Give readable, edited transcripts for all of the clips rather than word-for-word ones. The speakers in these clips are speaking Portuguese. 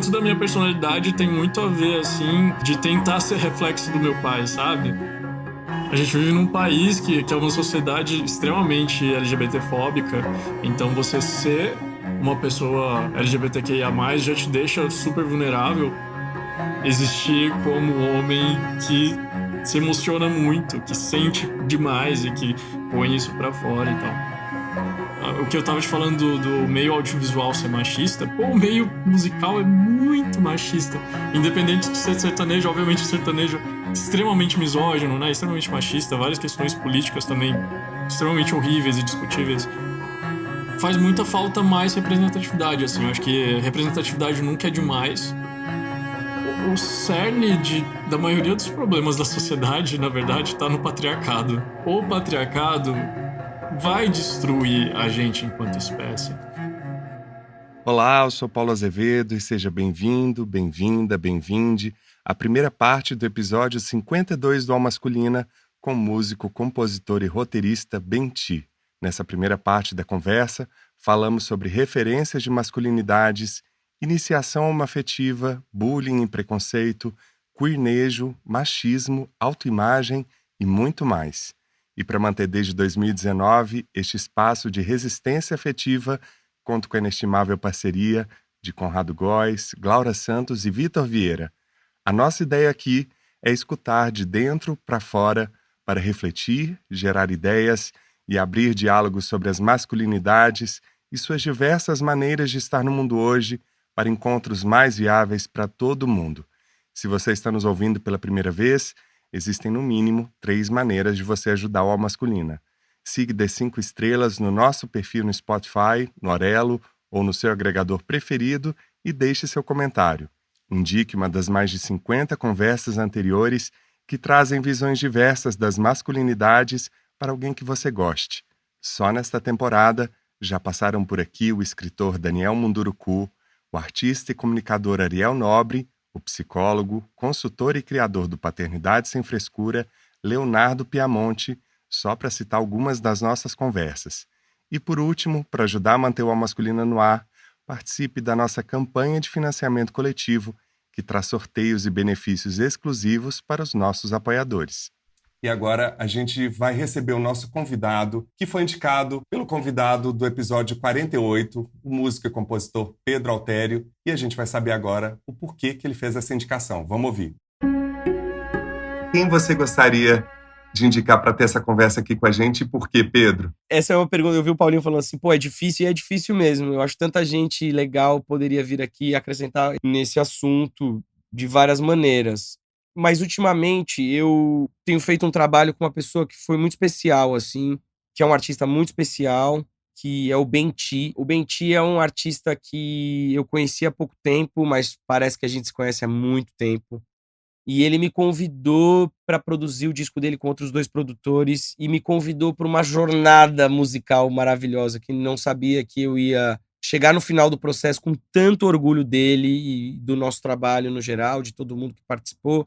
muito da minha personalidade tem muito a ver, assim, de tentar ser reflexo do meu pai, sabe? A gente vive num país que é uma sociedade extremamente LGBTfóbica, então você ser uma pessoa LGBTQIA+, já te deixa super vulnerável. Existir como homem que se emociona muito, que sente demais e que põe isso pra fora e tal. O que eu tava te falando do meio audiovisual ser machista, pô, o meio musical é muito machista. Independente de ser sertanejo, obviamente o sertanejo é extremamente misógino, né? Extremamente machista, várias questões políticas também extremamente horríveis e discutíveis. Faz muita falta mais representatividade, assim. Eu acho que representatividade nunca é demais. O cerne da maioria dos problemas da sociedade, na verdade, está no patriarcado. O patriarcado vai destruir a gente enquanto espécie. Olá, eu sou Paulo Azevedo e seja bem-vindo, bem-vinda, bem-vinde à primeira parte do episódio 52 do Alma Masculina com o músico, compositor e roteirista Benti. Nessa primeira parte da conversa, falamos sobre referências de masculinidades, iniciação homoafetiva, bullying e preconceito, queernejo, machismo, autoimagem e muito mais. E para manter desde 2019 este espaço de resistência afetiva, conto com a inestimável parceria de Conrado Góes, Glaura Santos e Vitor Vieira. A nossa ideia aqui é escutar de dentro para fora para refletir, gerar ideias e abrir diálogos sobre as masculinidades e suas diversas maneiras de estar no mundo hoje para encontros mais viáveis para todo mundo. Se você está nos ouvindo pela primeira vez, existem no mínimo 3 maneiras de você ajudar o Alma Masculina. Siga de 5 estrelas no nosso perfil no Spotify, no Orelo ou no seu agregador preferido e deixe seu comentário. Indique uma das mais de 50 conversas anteriores que trazem visões diversas das masculinidades para alguém que você goste. Só nesta temporada já passaram por aqui o escritor Daniel Munduruku, o artista e comunicador Ariel Nobre, o psicólogo, consultor e criador do Paternidade Sem Frescura, Leonardo Piamonte, só para citar algumas das nossas conversas. E por último, para ajudar a manter o Alma Masculina no ar, participe da nossa campanha de financiamento coletivo, que traz sorteios e benefícios exclusivos para os nossos apoiadores. E agora a gente vai receber o nosso convidado, que foi indicado pelo convidado do episódio 48, o músico e compositor Pedro Altério, e a gente vai saber agora o porquê que ele fez essa indicação. Vamos ouvir. Quem você gostaria de indicar para ter essa conversa aqui com a gente e por quê, Pedro? Essa é uma pergunta, eu vi o Paulinho falando assim, pô, é difícil e é difícil mesmo. Eu acho que tanta gente legal poderia vir aqui acrescentar nesse assunto de várias maneiras. Mas ultimamente eu tenho feito um trabalho com uma pessoa que foi muito especial, assim, que é um artista muito especial, que é o Benti. O Benti é um artista que eu conheci há pouco tempo, mas parece que a gente se conhece há muito tempo. E ele me convidou para produzir o disco dele com outros 2 produtores e me convidou para uma jornada musical maravilhosa, que não sabia que eu ia chegar no final do processo com tanto orgulho dele e do nosso trabalho no geral, de todo mundo que participou,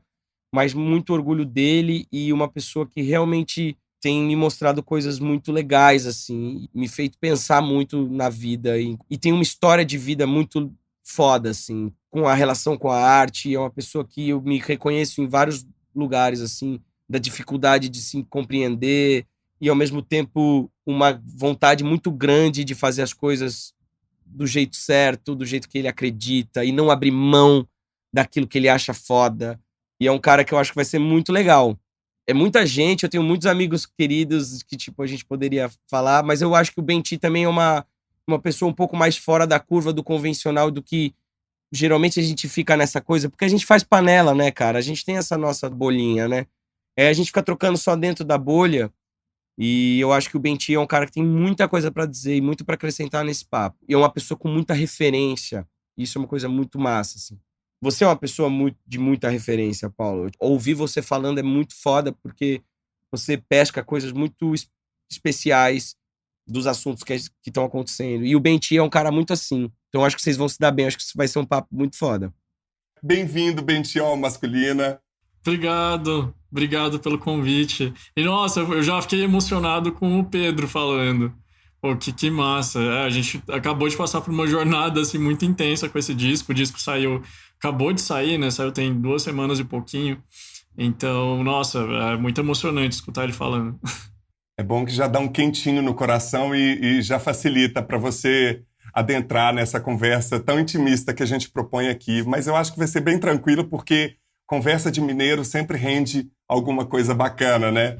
mas muito orgulho dele e uma pessoa que realmente tem me mostrado coisas muito legais, assim, me feito pensar muito na vida e tem uma história de vida muito foda, assim, com a relação com a arte. É uma pessoa que eu me reconheço em vários lugares, assim, da dificuldade de se compreender e, ao mesmo tempo, uma vontade muito grande de fazer as coisas do jeito certo, do jeito que ele acredita e não abrir mão daquilo que ele acha foda. E é um cara que eu acho que vai ser muito legal. É muita gente, eu tenho muitos amigos queridos que, tipo, a gente poderia falar, mas eu acho que o Benti também é uma pessoa um pouco mais fora da curva do convencional do que geralmente a gente fica nessa coisa, porque a gente faz panela, né, cara? A gente tem essa nossa bolinha, né? A gente fica trocando só dentro da bolha e eu acho que o Benti é um cara que tem muita coisa pra dizer e muito pra acrescentar nesse papo. E é uma pessoa com muita referência. Isso é uma coisa muito massa, assim. Você é uma pessoa de muita referência, Paulo. Ouvir você falando é muito foda, porque você pesca coisas muito especiais dos assuntos que estão acontecendo. E o Benti é um cara muito assim. Então acho que vocês vão se dar bem. Acho que isso vai ser um papo muito foda. Bem-vindo, Benti, ao Masculina. Obrigado pelo convite. E nossa, eu já fiquei emocionado com o Pedro falando. Pô, que massa. A gente acabou de passar por uma jornada, assim, muito intensa com esse disco. O disco saiu, acabou de sair, né? Saiu tem 2 semanas e pouquinho. Então, nossa, é muito emocionante escutar ele falando. É bom que já dá um quentinho no coração e já facilita para você adentrar nessa conversa tão intimista que a gente propõe aqui. Mas eu acho que vai ser bem tranquilo, porque conversa de mineiro sempre rende alguma coisa bacana, né?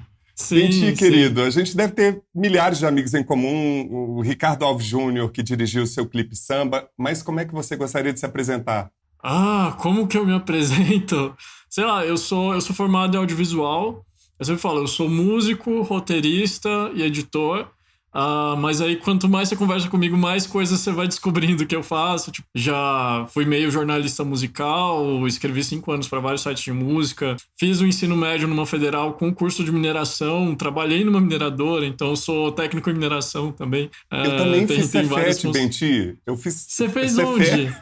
Benti, Sim, sim. querido, a gente deve ter milhares de amigos em comum. O Ricardo Alves Júnior, que dirigiu o seu clipe Samba, mas como é que você gostaria de se apresentar? Ah, como que eu me apresento? Sei lá, eu sou formado em audiovisual. Eu sempre falo, eu sou músico, roteirista e editor. Mas aí, quanto mais você conversa comigo, mais coisas você vai descobrindo que eu faço. Tipo, já fui meio jornalista musical, escrevi 5 anos para vários sites de música, fiz o ensino médio numa federal com curso de mineração, trabalhei numa mineradora, então eu sou técnico em mineração também. Eu também fiz Tem várias. Cefet, Benti. Eu fiz Você fez Cefet. onde?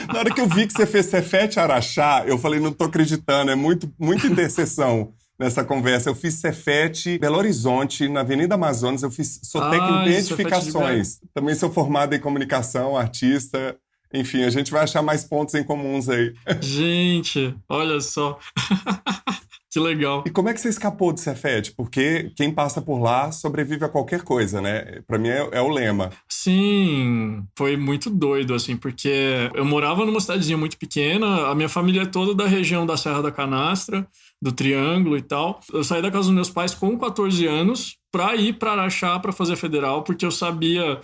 Na hora que eu vi que você fez Cefet Araxá, eu falei, não tô acreditando, é muita interseção nessa conversa. Eu fiz Cefet Belo Horizonte, na Avenida Amazonas, sou técnico Ah, em Cefete de BH. edificações. Também sou formado em comunicação, artista. Enfim, a gente vai achar mais pontos em comuns aí. Gente, olha só. Que E legal. como é que você escapou de Cefet? Porque quem passa por lá sobrevive a qualquer coisa, né? Para mim é o lema. Sim, foi muito doido, assim, porque eu morava numa cidadezinha muito pequena, a minha família é toda da região da Serra da Canastra, do Triângulo e tal. Eu saí da casa dos meus pais com 14 anos pra ir pra Araxá pra fazer federal, porque eu sabia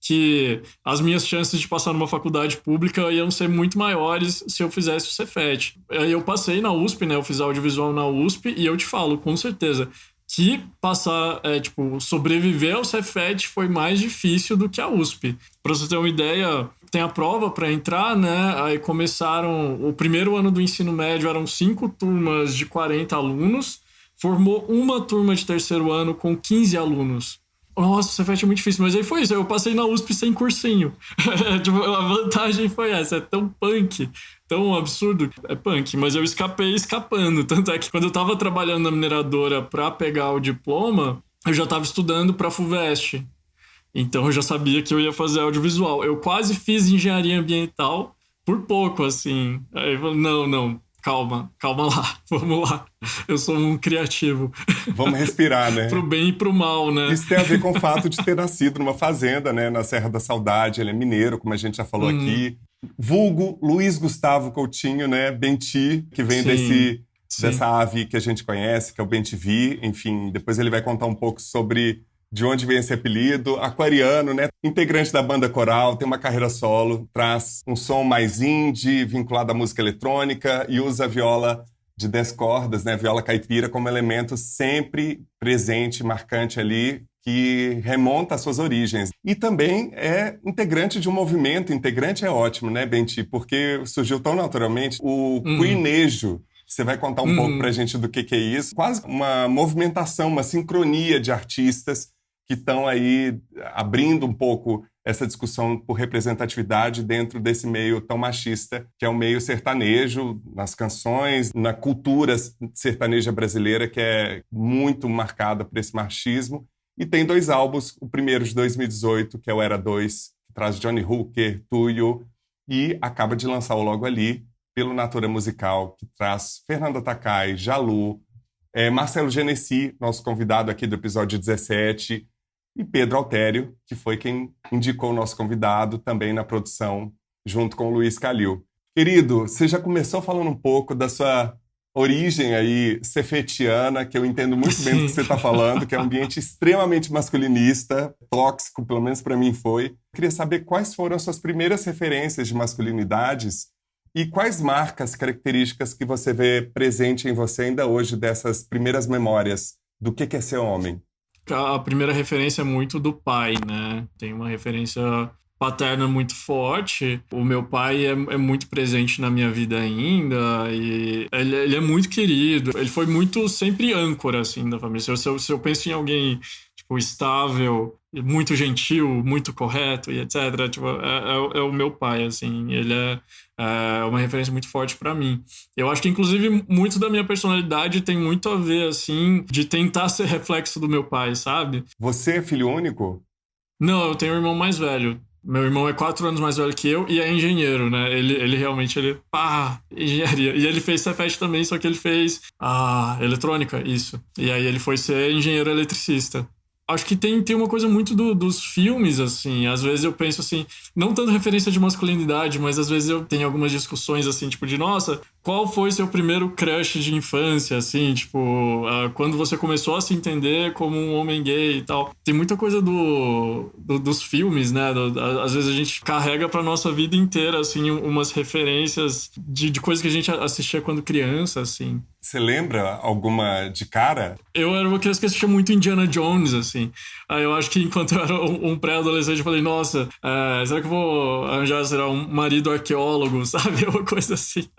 que as minhas chances de passar numa faculdade pública iam ser muito maiores se eu fizesse o Cefet. Aí eu passei na USP, né? Eu fiz audiovisual na USP e eu te falo, com certeza, que passar, tipo, sobreviver ao Cefet foi mais difícil do que a USP. Pra você ter uma ideia, tem a prova para entrar, né? Aí começaram, o primeiro ano do ensino médio eram 5 turmas de 40 alunos, formou uma turma de terceiro ano com 15 alunos. Nossa, o Cefet é muito difícil, mas aí foi isso. Eu passei na USP sem cursinho. Tipo, a vantagem foi essa. É tão punk, tão absurdo. É punk, mas eu escapei escapando. Tanto é que quando eu tava trabalhando na mineradora pra pegar o diploma, eu já tava estudando pra FUVEST. Então eu já sabia que eu ia fazer audiovisual. Eu quase fiz engenharia ambiental por pouco, assim. Aí eu falei, não, não, calma, calma lá, vamos lá. Eu sou um criativo. Vamos respirar, Pro né? bem e pro mal, né? Isso tem a ver com o fato de ter nascido numa fazenda, né, na Serra da Saudade. Ele é mineiro, como a gente já falou Uhum. aqui. Vulgo Luiz Gustavo Coutinho, né, Benti, que vem Sim, dessa sim. ave que a gente conhece, que é o Bentivi. Enfim, depois ele vai contar um pouco sobre de onde vem esse apelido. Aquariano, né, integrante da banda coral, tem uma carreira solo, traz um som mais indie, vinculado à música eletrônica e usa a viola de 10 cordas, né, viola caipira, como elemento sempre presente, marcante ali, que remonta às suas origens. E também é integrante de um movimento, integrante é ótimo, né, Benti? Porque surgiu tão naturalmente o Uhum, Queenejo. Você vai contar um pouco pra uhum. gente do que é isso. Quase uma movimentação, uma sincronia de artistas que estão aí abrindo um pouco essa discussão por representatividade dentro desse meio tão machista, que é o meio sertanejo, nas canções, na cultura sertaneja brasileira, que é muito marcada por esse machismo. E tem 2 álbuns, o primeiro de 2018, que é o Era 2, que traz Johnny Hooker, Tuyo, e acaba de lançar o Logo Ali, pelo Natura Musical, que traz Fernanda Takai, Jalu, Marcelo Genesi, nosso convidado aqui do episódio 17, e Pedro Altério, que foi quem indicou o nosso convidado também na produção, junto com o Luiz Calil. Querido, você já começou falando um pouco da sua origem aí cefetiana, que eu entendo muito bem do que Sim. você está falando, que é um ambiente extremamente masculinista, tóxico, pelo menos para mim foi. Queria saber quais foram as suas primeiras referências de masculinidades e quais marcas, características que você vê presente em você ainda hoje dessas primeiras memórias do que é ser homem. A primeira referência é muito do pai, né? Tem uma referência paterna muito forte. O meu pai é muito presente na minha vida ainda e ele é muito querido. Ele foi muito sempre âncora, assim, da família. Se eu penso em alguém, tipo, estável, muito gentil, muito correto e etc. Tipo, é o meu pai, assim. Ele é uma referência muito forte pra mim. Eu acho que, inclusive, muito da minha personalidade tem muito a ver, assim, de tentar ser reflexo do meu pai, sabe? Você é filho único? Não, eu tenho um irmão mais velho. Meu irmão é 4 anos mais velho que eu e é engenheiro, né? Ele realmente, engenharia. E ele fez Cefet também, só que ele fez eletrônica, isso. E aí ele foi ser engenheiro eletricista. Acho que tem uma coisa muito dos filmes, assim. Às vezes eu penso assim, não tanto referência de masculinidade, mas às vezes eu tenho algumas discussões, assim, tipo, de nossa, qual foi seu primeiro crush de infância, assim, tipo, quando você começou a se entender como um homem gay e tal. Tem muita coisa dos filmes, né? Às vezes a gente carrega pra nossa vida inteira, assim, umas referências de coisas que a gente assistia quando criança, assim. Você lembra alguma de cara? Eu era uma criança que assistia muito Indiana Jones, assim. Aí eu acho que enquanto eu era um pré-adolescente, eu falei, nossa, será que eu vou arranjar, será, um marido arqueólogo, sabe? Uma coisa assim.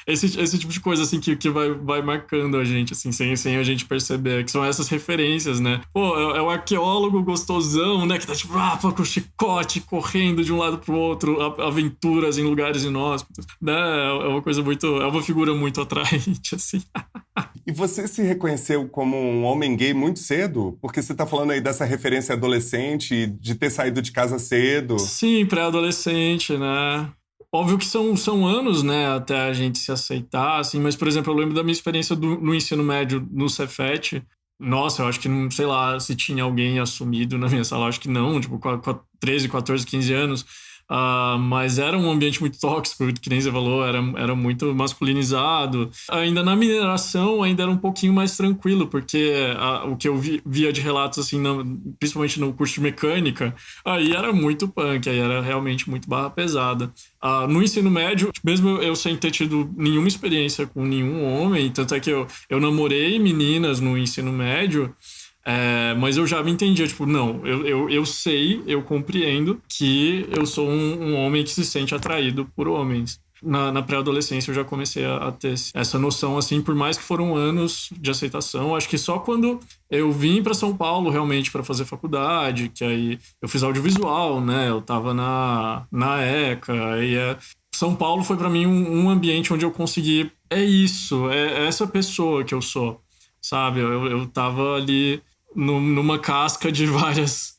Esse tipo de coisa, assim, que vai marcando a gente, assim, sem a gente perceber. Que são essas referências, né? Pô, é o arqueólogo gostosão, né? Que tá, tipo, com o chicote, correndo de um lado pro outro, aventuras em lugares inóspitos, né? É uma coisa muito... É uma figura muito atraente, assim. E você se reconheceu como um homem gay muito cedo? Porque você tá falando aí dessa referência adolescente, de ter saído de casa cedo. Sim, pré-adolescente, né? Óbvio que são anos, né, até a gente se aceitar, assim, mas, por exemplo, eu lembro da minha experiência no ensino médio no Cefet. Nossa, eu acho que, não sei lá, se tinha alguém assumido na minha sala, eu acho que não, tipo, com 13, 14, 15 anos. Mas era um ambiente muito tóxico, que nem você falou, era muito masculinizado. Ainda na mineração, ainda era um pouquinho mais tranquilo, porque o que eu via de relatos, assim, principalmente no curso de mecânica, aí era muito punk, aí era realmente muito barra pesada. No ensino médio, mesmo eu sem ter tido nenhuma experiência com nenhum homem, tanto é que eu namorei meninas no ensino médio. Mas eu já me entendia, tipo, não, eu sei, eu compreendo que eu sou um homem que se sente atraído por homens. Na pré-adolescência eu já comecei a ter essa noção, assim, por mais que foram anos de aceitação. Acho que só quando eu vim para São Paulo realmente para fazer faculdade, que aí eu fiz audiovisual, né? Eu tava na ECA, aí São Paulo foi para mim um ambiente onde eu consegui, é isso, é essa pessoa que eu sou, sabe? Eu tava ali numa casca de várias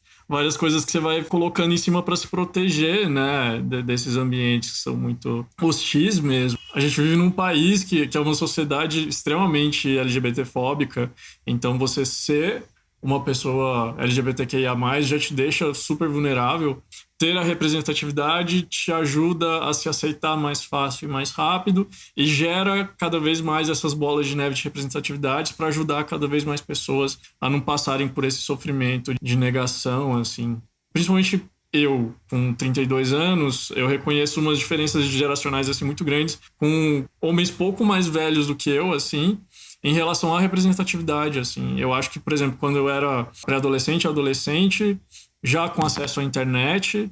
coisas que você vai colocando em cima para se proteger, né, desses ambientes que são muito hostis mesmo. A gente vive num país que é uma sociedade extremamente LGBTfóbica, então você ser uma pessoa LGBTQIA+, já te deixa super vulnerável. Ter a representatividade te ajuda a se aceitar mais fácil e mais rápido e gera cada vez mais essas bolas de neve de representatividades para ajudar cada vez mais pessoas a não passarem por esse sofrimento de negação, assim. Principalmente eu, com 32 anos, eu reconheço umas diferenças geracionais, assim, muito grandes com homens pouco mais velhos do que eu, assim, em relação à representatividade, assim. Eu acho que, por exemplo, quando eu era pré-adolescente, adolescente, já com acesso à internet,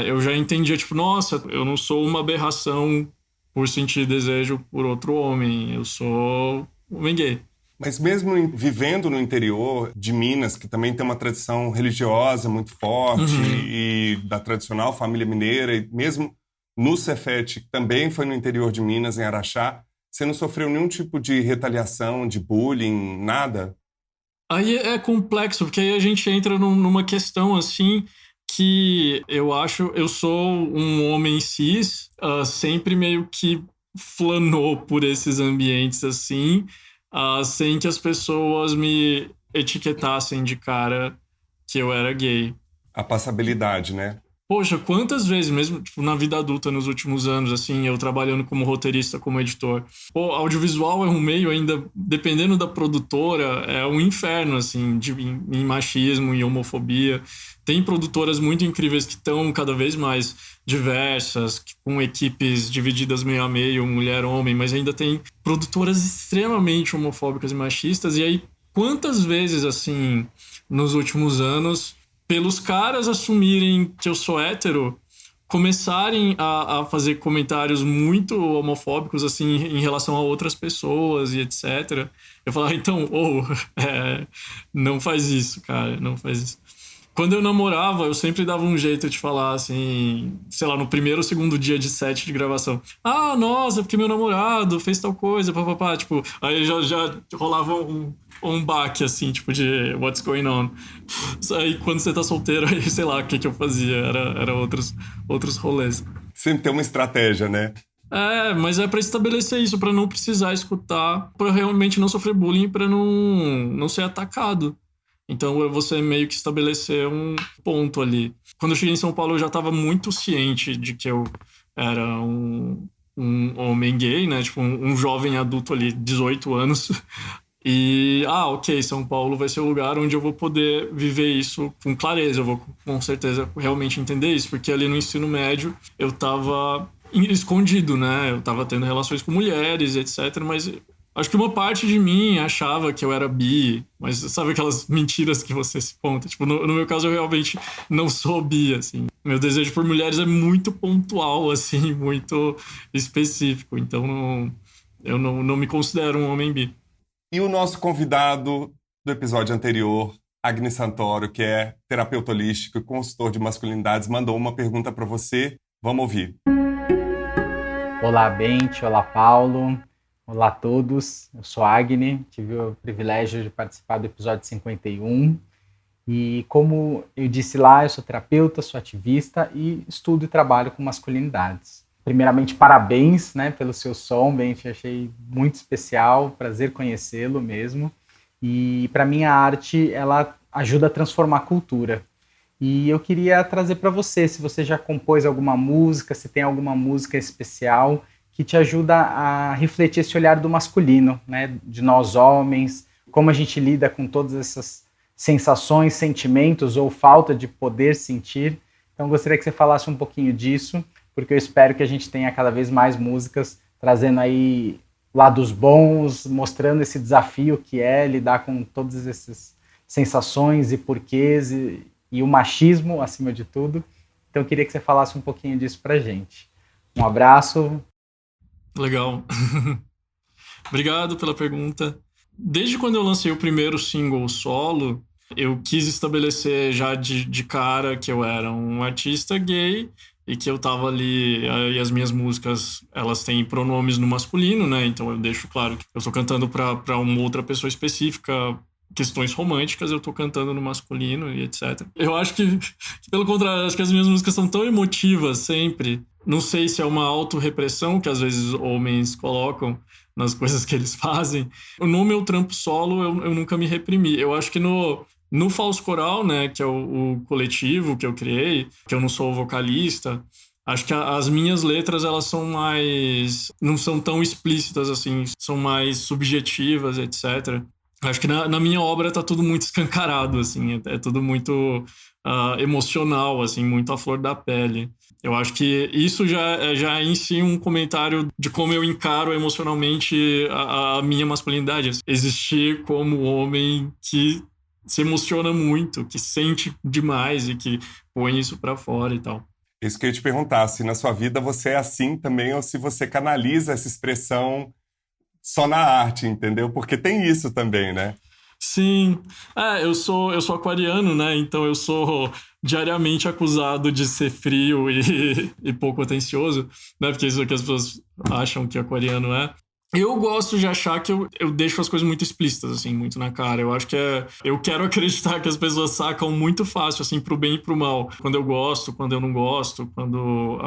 eu já entendia, tipo, nossa, eu não sou uma aberração por sentir desejo por outro homem, eu sou homem gay. Mas mesmo vivendo no interior de Minas, que também tem uma tradição religiosa muito forte e da tradicional família mineira, e mesmo no Cefet, que também foi no interior de Minas, em Araxá, você não sofreu nenhum tipo de retaliação, de bullying, nada? Aí é complexo, porque aí a gente entra numa questão, assim, que eu sou um homem cis, sempre meio que flanou por esses ambientes, assim, sem que as pessoas me etiquetassem de cara que eu era gay. A passabilidade, né? Poxa, quantas vezes, mesmo tipo, na vida adulta, nos últimos anos, assim, eu trabalhando como roteirista, como editor. Pô, audiovisual é um meio ainda, dependendo da produtora, é um inferno, assim, em machismo e homofobia. Tem produtoras muito incríveis que estão cada vez mais diversas, com equipes divididas meio a meio, mulher-homem, mas ainda tem produtoras extremamente homofóbicas e machistas. E aí, quantas vezes, assim, nos últimos anos, pelos caras assumirem que eu sou hétero, começarem a fazer comentários muito homofóbicos, assim, em relação a outras pessoas e etc. Eu falava, então, não faz isso, cara, não faz isso. Quando eu namorava, eu sempre dava um jeito de falar assim, sei lá, no primeiro ou segundo dia de set de gravação. Ah, nossa, porque meu namorado fez tal coisa, papapá. Tipo, aí já rolava um baque, assim, tipo, de what's going on. Aí quando você tá solteiro, aí sei lá o que eu fazia. Era outros rolês. Sempre tem uma estratégia, né? Mas é pra estabelecer isso, pra não precisar escutar, pra realmente não sofrer bullying, pra não ser atacado. Então você meio que estabelecer um ponto ali. Quando eu cheguei em São Paulo, eu já estava muito ciente de que eu era um homem gay, né? Tipo, um jovem adulto ali, 18 anos. E, ok, São Paulo vai ser o lugar onde eu vou poder viver isso com clareza. Eu vou, com certeza, realmente entender isso. Porque ali no ensino médio, eu tava escondido, né? Eu tava tendo relações com mulheres, etc. Mas acho que uma parte de mim achava que eu era bi. Mas sabe aquelas mentiras que você se conta? Tipo, no meu caso, eu realmente não sou bi, assim. Meu desejo por mulheres é muito pontual, assim, muito específico. Então, eu não me considero um homem bi. E o nosso convidado do episódio anterior, Agnes Santoro, que é terapeuta holístico e consultor de masculinidades, mandou uma pergunta para você. Vamos ouvir. Olá, Bente. Olá, Paulo. Olá a todos. Eu sou Agnes. Tive o privilégio de participar do episódio 51. E como eu disse lá, eu sou terapeuta, sou ativista e estudo e trabalho com masculinidades. Primeiramente, parabéns, né, pelo seu som, Bente. Achei muito especial. Prazer conhecê-lo mesmo. E para mim a arte, ela ajuda a transformar a cultura. E eu queria trazer para você, se você já compôs alguma música, se tem alguma música especial que te ajuda a refletir esse olhar do masculino, né, de nós homens, como a gente lida com todas essas sensações, sentimentos ou falta de poder sentir. Então, gostaria que você falasse um pouquinho disso, porque eu espero que a gente tenha cada vez mais músicas trazendo aí lados bons, mostrando esse desafio que é lidar com todas essas sensações e porquês e o machismo acima de tudo. Então eu queria que você falasse um pouquinho disso pra gente. Um abraço. Legal. Obrigado pela pergunta. Desde quando eu lancei o primeiro single solo, eu quis estabelecer já de cara que eu era um artista gay e que eu tava ali, e as minhas músicas, elas têm pronomes no masculino, né? Então eu deixo claro que eu tô cantando pra uma outra pessoa específica, questões românticas, eu tô cantando no masculino e etc. Eu acho que pelo contrário, acho que as minhas músicas são tão emotivas sempre. Não sei se é uma autorrepressão que às vezes homens colocam nas coisas que eles fazem. No meu trampo solo, eu nunca me reprimi. Eu acho que no Falso Coral, né, que é o coletivo que eu criei, que eu não sou vocalista, acho que as minhas letras, elas são mais... não são tão explícitas, assim, são mais subjetivas, etc. Acho que na minha obra tá tudo muito escancarado, assim, é tudo muito emocional, assim, muito à flor da pele. Eu acho que isso já é em si um comentário de como eu encaro emocionalmente a minha masculinidade. Existir como homem que se emociona muito, que sente demais e que põe isso pra fora e tal. Isso que eu ia te perguntar, se na sua vida você é assim também ou se você canaliza essa expressão só na arte, entendeu? Porque tem isso também, né? Sim, eu sou aquariano, né? Então eu sou diariamente acusado de ser frio e pouco atencioso, né? Porque isso é o que as pessoas acham que aquariano é. Eu gosto de achar que eu deixo as coisas muito explícitas, assim, muito na cara. Eu acho que eu quero acreditar que as pessoas sacam muito fácil, assim, pro bem e pro mal. Quando eu gosto, quando eu não gosto, quando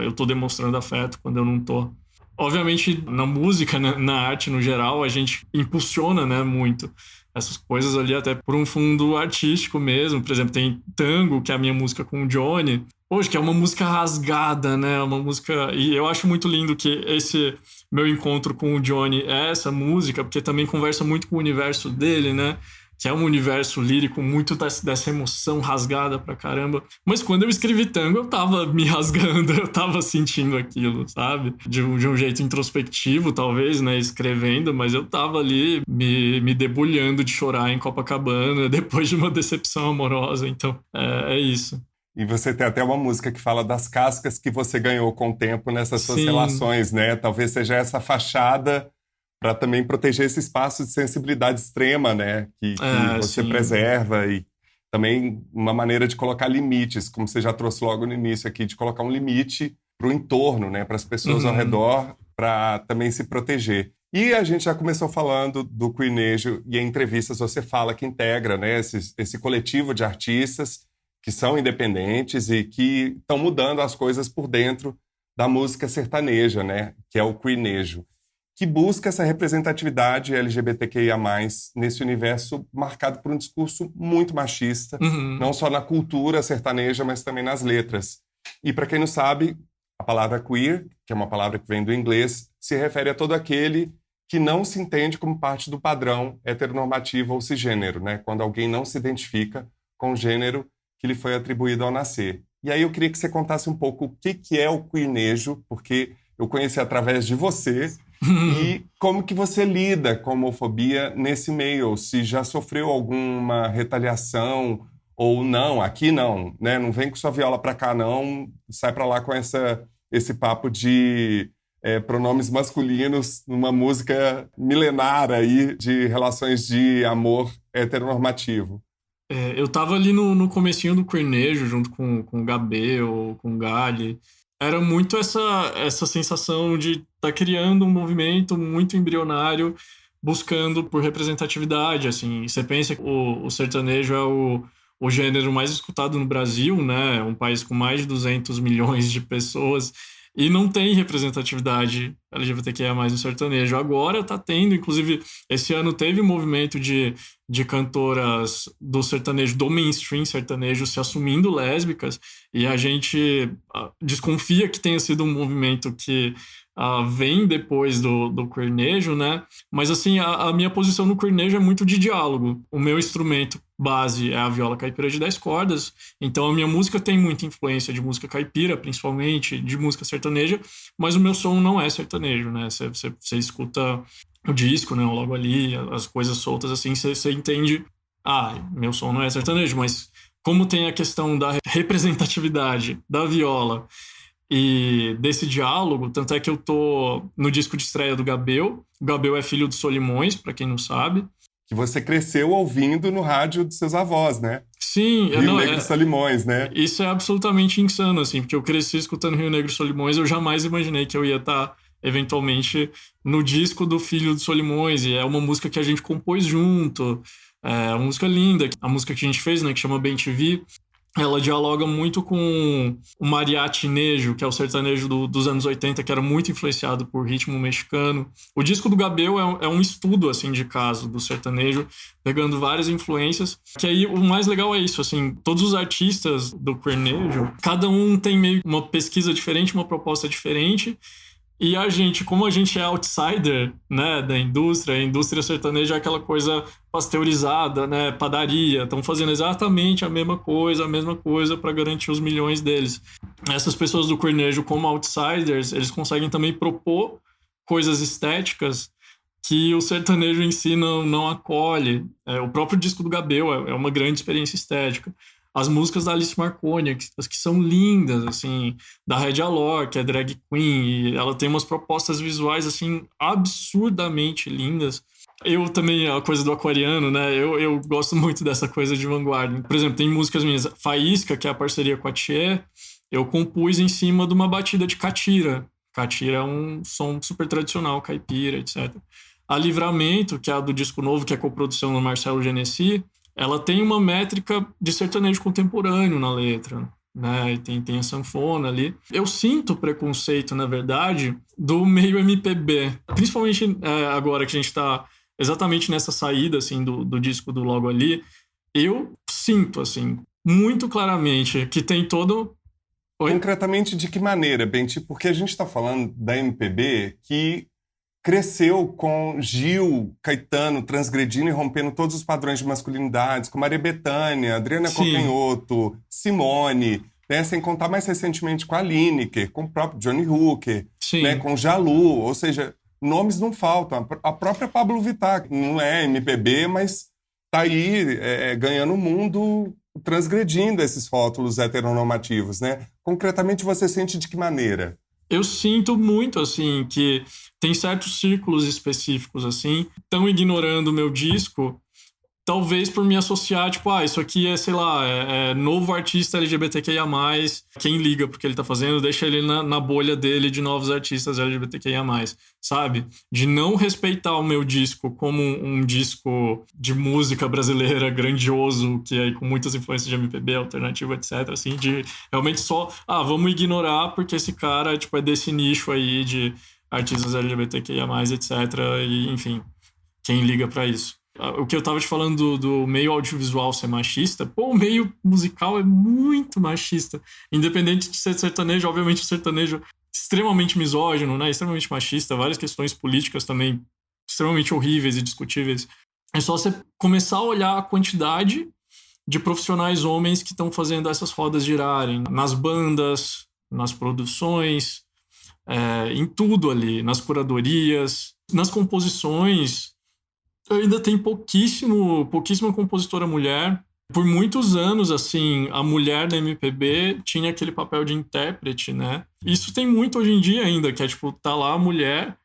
eu tô demonstrando afeto, quando eu não tô. Obviamente, na música, né, na arte no geral, a gente impulsiona, né, muito essas coisas ali, até por um fundo artístico mesmo. Por exemplo, tem Tango, que é a minha música com o Johnny. Hoje, que é uma música rasgada, né? Uma música... E eu acho muito lindo que esse meu encontro com o Johnny é essa música, porque também conversa muito com o universo dele, né? Que é um universo lírico muito dessa emoção rasgada pra caramba. Mas quando eu escrevi Tango, eu tava me rasgando, eu tava sentindo aquilo, sabe? De um jeito introspectivo, talvez, né? Escrevendo, mas eu tava ali me debulhando de chorar em Copacabana depois de uma decepção amorosa. Então, é isso. E você tem até uma música que fala das cascas que você ganhou com o tempo nessas suas Sim. relações, né? Talvez seja essa fachada para também proteger esse espaço de sensibilidade extrema, né? Que você Sim. preserva e também uma maneira de colocar limites, como você já trouxe logo no início aqui, de colocar um limite para o entorno, né? Para as pessoas ao redor, para também se proteger. E a gente já começou falando do Queernejo, e em entrevistas você fala que integra, né, esse coletivo de artistas que são independentes e que estão mudando as coisas por dentro da música sertaneja, né, que é o Queernejo, que busca essa representatividade LGBTQIA+, nesse universo marcado por um discurso muito machista, não só na cultura sertaneja, mas também nas letras. E para quem não sabe, a palavra queer, que é uma palavra que vem do inglês, se refere a todo aquele que não se entende como parte do padrão heteronormativo ou cisgênero, né? Quando alguém não se identifica com o gênero que lhe foi atribuído ao nascer. E aí eu queria que você contasse um pouco o que é o queernejo, porque eu conheci através de você, e como que você lida com a homofobia nesse meio, ou se já sofreu alguma retaliação ou não, aqui não, né? Não vem com sua viola pra cá não, sai pra lá com esse papo de pronomes masculinos numa música milenar aí de relações de amor heteronormativo. Eu tava ali no comecinho do Queernejo, junto com o Gabel, com o Gali. Era muito essa sensação de estar criando um movimento muito embrionário, buscando por representatividade, assim. Você pensa que o sertanejo é o gênero mais escutado no Brasil, né? Um país com mais de 200 milhões de pessoas, e não tem representatividade LGBTQIA+, no sertanejo. Agora tá tendo, inclusive, esse ano teve um movimento de cantoras do sertanejo, do mainstream sertanejo, se assumindo lésbicas, e a gente desconfia que tenha sido um movimento que vem depois do queernejo, né? Mas, assim, a minha posição no queernejo é muito de diálogo. O meu instrumento base é a viola caipira de 10 cordas, então a minha música tem muita influência de música caipira, principalmente, de música sertaneja, mas o meu som não é sertanejo, né? Você escuta o disco, né, logo ali, as coisas soltas, assim, você entende, meu som não é sertanejo, mas como tem a questão da representatividade da viola e desse diálogo, tanto é que eu tô no disco de estreia do Gabel. O Gabel é filho do Solimões, para quem não sabe. Que você cresceu ouvindo no rádio dos seus avós, né? Sim, Rio Negro e Solimões, né? Isso é absolutamente insano, assim, porque eu cresci escutando Rio Negro e Solimões, eu jamais imaginei que eu ia estar, eventualmente, no disco do filho do Solimões, e é uma música que a gente compôs junto, é uma música linda, a música que a gente fez, né, que chama Bem TV, ela dialoga muito com o mariachinejo, que é o sertanejo dos anos 80, que era muito influenciado por ritmo mexicano. O disco do Gabel é um estudo, assim, de caso do sertanejo, pegando várias influências. Que aí o mais legal é isso, assim, todos os artistas do queernejo, cada um tem meio uma pesquisa diferente, uma proposta diferente. E a gente, como a gente é outsider, né, da indústria, a indústria sertaneja é aquela coisa pasteurizada, né, padaria, estão fazendo exatamente a mesma coisa para garantir os milhões deles. Essas pessoas do queernejo, como outsiders, eles conseguem também propor coisas estéticas que o sertanejo em si não acolhe. O próprio disco do Gabel é uma grande experiência estética. As músicas da Alice Marconi, que são lindas, assim, da Red Alor, que é drag queen, e ela tem umas propostas visuais, assim, absurdamente lindas. Eu também, a coisa do aquariano, né, eu gosto muito dessa coisa de vanguarda. Por exemplo, tem músicas minhas, Faísca, que é a parceria com a Tchê, eu compus em cima de uma batida de catira. Catira é um som super tradicional, caipira, etc. A Livramento, que é a do disco novo, que é a coprodução do Marcelo Genesi, ela tem uma métrica de sertanejo contemporâneo na letra, né? E tem a sanfona ali. Eu sinto preconceito, na verdade, do meio MPB. Principalmente agora que a gente está exatamente nessa saída, assim, do disco do Logo Ali. Eu sinto, assim, muito claramente que tem todo... Oi? Concretamente, de que maneira, Benti? Porque a gente está falando da MPB que cresceu com Gil, Caetano transgredindo e rompendo todos os padrões de masculinidades, com Maria Bethânia, Adriana Coquenhoto, Simone, né? Sem contar mais recentemente com a Lineker, com o próprio Johnny Hooker, né? Com Jalu, ou seja, nomes não faltam. A própria Pablo Vittar, que não é MPB, mas tá aí ganhando o mundo transgredindo esses rótulos heteronormativos, né? Concretamente, você sente de que maneira? Eu sinto muito, assim, que tem certos círculos específicos, assim, estão ignorando o meu disco, talvez por me associar, tipo, isso aqui é, sei lá, é novo artista LGBTQIA+, quem liga porque ele tá fazendo, deixa ele na bolha dele de novos artistas LGBTQIA+, sabe? De não respeitar o meu disco como um disco de música brasileira grandioso, que é com muitas influências de MPB, alternativo, etc, assim, de realmente só, vamos ignorar porque esse cara, tipo, é desse nicho aí de artistas LGBTQIA+, etc, e, enfim, quem liga pra isso. O que eu tava te falando do meio audiovisual ser machista, o meio musical é muito machista. Independente de ser sertanejo, obviamente o sertanejo é extremamente misógino, né? Extremamente machista, várias questões políticas também extremamente horríveis e discutíveis. É só você começar a olhar a quantidade de profissionais homens que estão fazendo essas rodas girarem. Nas bandas, nas produções, em tudo ali, nas curadorias, nas composições. Ainda tem pouquíssima compositora mulher. Por muitos anos, assim, a mulher da MPB tinha aquele papel de intérprete, né? Isso tem muito hoje em dia ainda, que é tipo, tá lá a mulher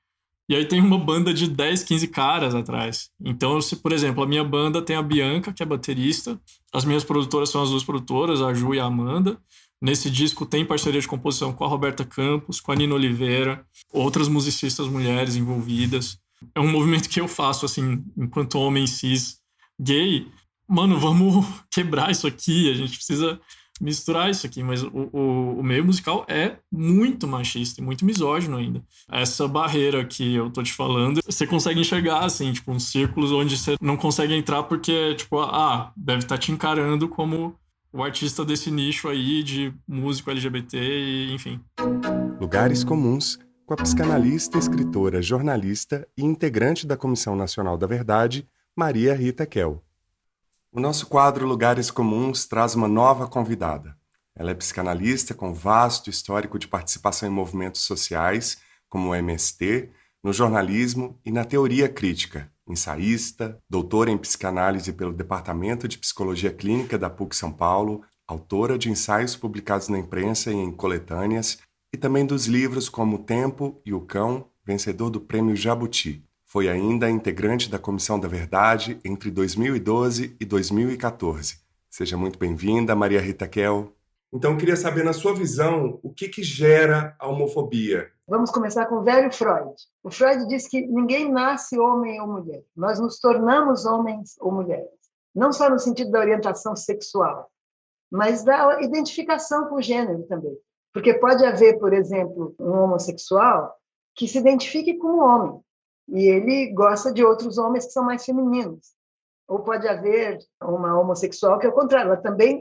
e aí tem uma banda de 10, 15 caras atrás. Então, por exemplo, a minha banda tem a Bianca, que é baterista. As minhas produtoras são as duas produtoras, a Ju e a Amanda. Nesse disco tem parceria de composição com a Roberta Campos, com a Nina Oliveira, outras musicistas mulheres envolvidas. É um movimento que eu faço, assim, enquanto homem cis gay. Mano, vamos quebrar isso aqui, a gente precisa misturar isso aqui. Mas o meio musical é muito machista e muito misógino ainda. Essa barreira que eu tô te falando, você consegue enxergar, assim, tipo, uns círculos onde você não consegue entrar porque, tipo, deve estar te encarando como o artista desse nicho aí de músico LGBT e, enfim. Lugares Comuns, com a psicanalista, escritora, jornalista e integrante da Comissão Nacional da Verdade, Maria Rita Kel. O nosso quadro Lugares Comuns traz uma nova convidada. Ela é psicanalista com vasto histórico de participação em movimentos sociais, como o MST, no jornalismo e na teoria crítica, ensaísta, doutora em psicanálise pelo Departamento de Psicologia Clínica da PUC São Paulo, autora de ensaios publicados na imprensa e em coletâneas, e também dos livros como O Tempo e o Cão, vencedor do Prêmio Jabuti. Foi ainda integrante da Comissão da Verdade entre 2012 e 2014. Seja muito bem-vinda, Maria Rita Kel. Então, eu queria saber, na sua visão, o que gera a homofobia? Vamos começar com o velho Freud. O Freud diz que ninguém nasce homem ou mulher. Nós nos tornamos homens ou mulheres. Não só no sentido da orientação sexual, mas da identificação com o gênero também. Porque pode haver, por exemplo, um homossexual que se identifique como homem e ele gosta de outros homens que são mais femininos. Ou pode haver uma homossexual que, ao contrário,